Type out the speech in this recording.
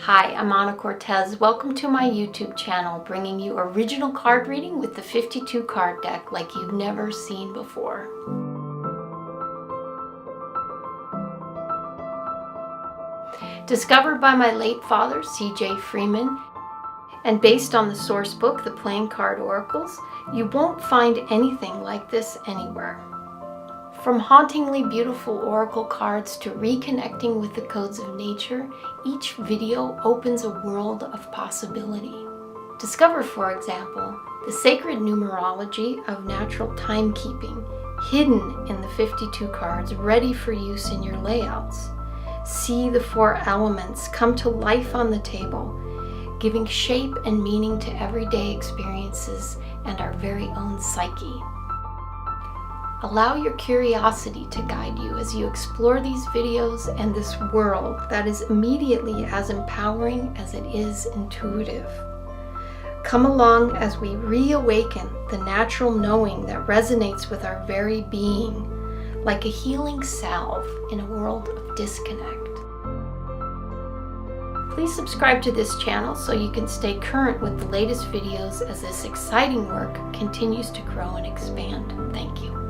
Hi, I'm Ana Cortez. Welcome to my YouTube channel, bringing you original card reading with the 52 card deck like you've never seen before. Discovered by my late father, C.J. Freeman, and based on the source book, The Playing Card Oracles, you won't find anything like this anywhere. From hauntingly beautiful oracle cards to reconnecting with the codes of nature, each video opens a world of possibility. Discover, for example, the sacred numerology of natural timekeeping, hidden in the 52 cards ready for use in your layouts. See the 4 elements come to life on the table, giving shape and meaning to everyday experiences and our very own psyche. Allow your curiosity to guide you as you explore these videos and this world that is immediately as empowering as it is intuitive. Come along as we reawaken the natural knowing that resonates with our very being, like a healing salve in a world of disconnect. Please subscribe to this channel so you can stay current with the latest videos as this exciting work continues to grow and expand. Thank you.